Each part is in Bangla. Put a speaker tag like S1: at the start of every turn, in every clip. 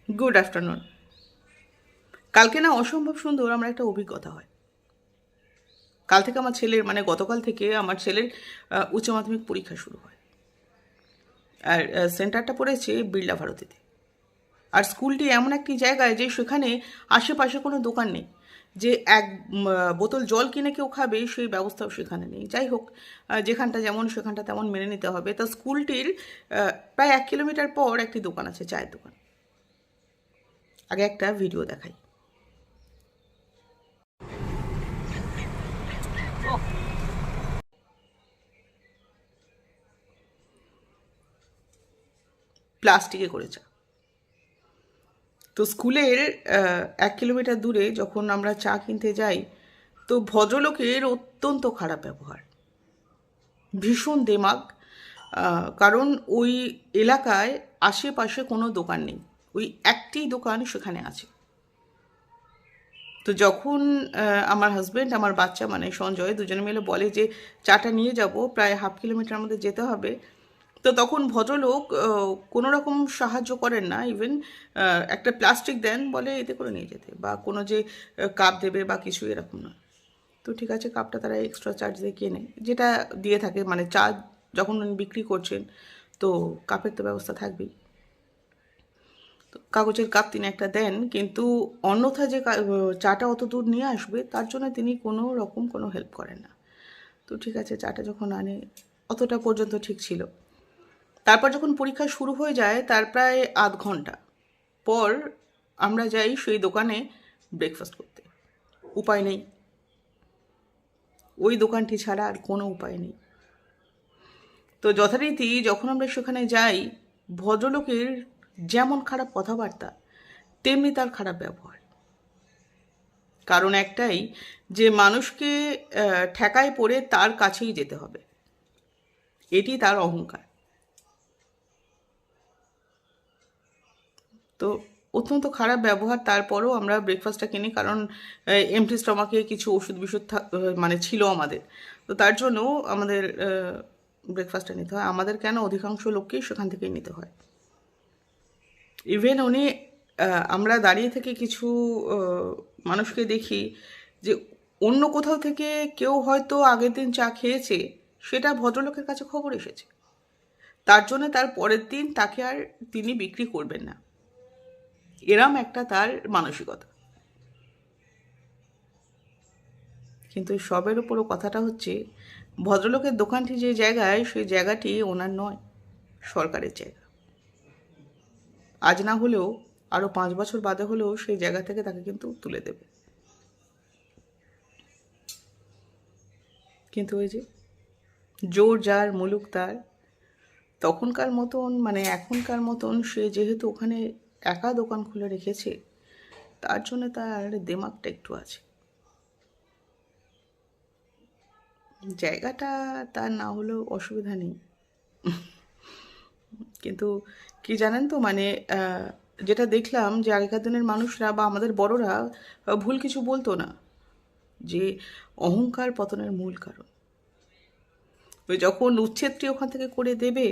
S1: Good afternoon. কালকে না অসম্ভব সুন্দর আমার একটা অভিজ্ঞতা হয়। কাল থেকে আমার ছেলের মানে গতকাল থেকে আমার ছেলের উচ্চ মাধ্যমিক পরীক্ষা শুরু হয়। আর সেন্টারটা পড়েছে বিড়লা ভারতীতে। আর স্কুলটি এমন একটি জায়গায় যে সেখানে আশেপাশে কোনো দোকান নেই, যে এক বোতল জল কিনে কেউ খাবে সেই ব্যবস্থাও সেখানে নেই। যাই হোক, যেখানটা যেমন সেখানটা তেমন মেনে নিতে হবে। তা স্কুলটির প্রায় 1 কিলোমিটার পর একটি দোকান আছে, চায়ের দোকান। আগে একটা ভিডিও দেখাই। প্লাস্টিকে করে চা। তো স্কুলের 1 কিলোমিটার দূরে যখন আমরা চা কিনতে যাই, তো ভদ্রলোকের অত্যন্ত খারাপ ব্যবহার, ভীষণ দেমাগ। কারণ ওই এলাকায় আশেপাশে কোনো দোকান নেই, ওই একটি দোকান সেখানে আছে। তো যখন আমার হাজব্যান্ড আমার বাচ্চা মানে সঞ্জয় দুজনে মিলে বলে যে চাটা নিয়ে যাব, প্রায় 1/2 কিলোমিটার আমাদের যেতে হবে, তো তখন ভদ্রলোক কোনো রকম সাহায্য করেন না। ইভেন একটা প্লাস্টিক দেন, বলে এতে করে নিয়ে যেতে, বা কোনো যে কাপ দেবে বা কিছু এরকম না। তো ঠিক আছে, কাপটা তারা এক্সট্রা চার্জ দিয়ে কেনে, যেটা দিয়ে থাকে, মানে চা যখন উনি বিক্রি করছেন তো কাপের তো ব্যবস্থা থাকবেই। তো কাগজের কাপ তিনি একটা দেন, কিন্তু অন্যথা যে চাটা অত দূর নিয়ে আসবে তার জন্য তিনি কোনো রকম কোনো হেল্প করেন না। তো ঠিক আছে, চাটা যখন আনে অতটা পর্যন্ত ঠিক ছিল। তারপর যখন পরীক্ষা শুরু হয়ে যায় তার প্রায় আধ ঘন্টা পর আমরা যাই সেই দোকানে ব্রেকফাস্ট করতে। উপায় নেই, ওই দোকানটি ছাড়া আর কোনো উপায় নেই। তো যথারীতি যখন আমরা সেখানে যাই, ভদ্রলোকের যেমন খারাপ কথাবার্তা তেমনি তার খারাপ ব্যবহার। কারণ একটাই, যে মানুষকে ঠেকায় পড়ে তার কাছেই যেতে হবে, এটি তার অহংকার। তো অত্যন্ত খারাপ ব্যবহার। তারপরেও আমরা ব্রেকফাস্টটা কিনি, কারণ এমটি স্টমাকে কিছু ওষুধ বিষুধ মানে ছিল আমাদের। তো তার জন্য আমাদের ব্রেকফাস্টটা নিতে হয়। আমাদের কেন, অধিকাংশ লোককেই সেখান থেকেই নিতে হয়। ইভেন উনি আমরা দাঁড়িয়ে থেকে কিছু মানুষকে দেখি যে অন্য কোথাও থেকে কেউ হয়তো আগের দিন চা খেয়েছে, সেটা ভদ্রলোকের কাছে খবর এসেছে, তার জন্য তার পরের দিন তাকে আর তিনি বিক্রি করবেন না, এরম একটা তার মানসিকতা। কিন্তু সবের উপরও কথাটা হচ্ছে, ভদ্রলোকের দোকানটি যে জায়গায়, সেই জায়গাটি ওনার নয়, সরকারের জায়গা। আজ না হলেও আরও 5 বছর বাদে হলেও সেই জায়গা থেকে তাকে কিন্তু তুলে দেবে। কিন্তু ওই যে জোর যার মুলুক তার, তখনকার মতন মানে এখনকার মতন সে যেহেতু ওখানে একা দোকান খুলে রেখেছে, তার জন্য তার দেমাগটা একটু আছে। জায়গাটা তার না হলেও অসুবিধা নেই, কিন্তু কি জানেন তো, মানে যেটা দেখলাম যে আগেকার দিনের মানুষরা বা আমাদের বড়রা ভুল কিছু বলতো না, যে অহংকার পতনের মূল কারণ। ওই যখন উচ্ছেদটি ওখান থেকে করে দেবে,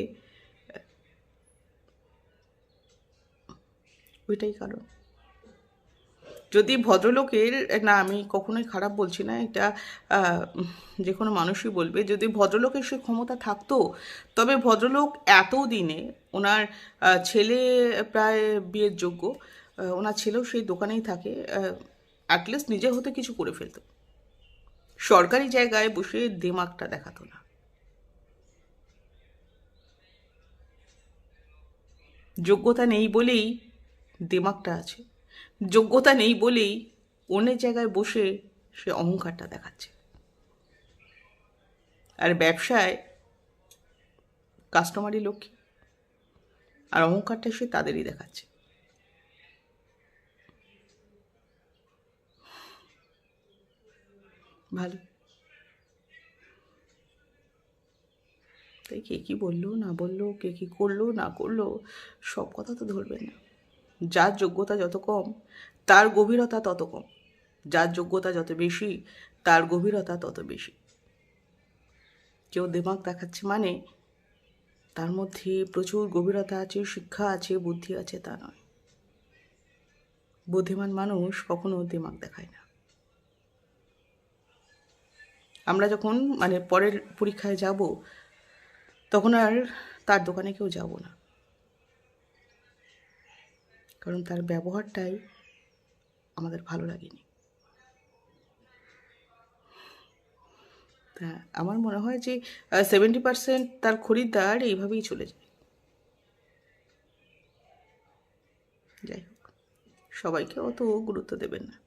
S1: ওইটাই কারণ। যদি ভদ্রলোকের, না আমি কখনোই খারাপ বলছি না, এটা যে কোনো মানুষই বলবে, যদি ভদ্রলোকের সে ক্ষমতা থাকতো, তবে ভদ্রলোক এত দিনে ওনার ছেলে প্রায় বিয়ের যোগ্য, ওনার ছেলেও সেই দোকানেই থাকে, অ্যাটলিস্ট নিজে হতে কিছু করে ফেলতো, সরকারি জায়গায় বসে দেমাগটা দেখাতো না। যোগ্যতা নেই বলেই দেমাগটা আছে, যোগ্যতা নেই বলেই অন্যের জায়গায় বসে সে অহংকারটা দেখাচ্ছে। আর ব্যবসায় কাস্টমারই লক্ষ্মী, আর অহংকারটা সে তাদেরই দেখাচ্ছে। ভালো, তাই কে কী বললো না বললো, কে কী করলো না করলো, সব কথা তো ধরবেন না। যার যোগ্যতা যত কম, তার গভীরতা তত কম। যার যোগ্যতা যত বেশি, তার গভীরতা তত বেশি। কেউ দেমাগ দেখাচ্ছে মানে তার মধ্যে প্রচুর গভীরতা আছে, শিক্ষা আছে, বুদ্ধি আছে, তা নয়। বুদ্ধিমান মানুষ কখনো দিমাগ দেখায় না। আমরা যখন মানে পরের পরীক্ষায় যাব, তখন আর তার দোকানে কেউ যাব না, কারণ তার ব্যবহারটাই আমাদের ভালো লাগেনি। তা আমার মনে হয় যে 70% তার খরিদ্দার এইভাবেই চলে যায়। যাই হোক, সবাইকে অত গুরুত্ব দেবেন না।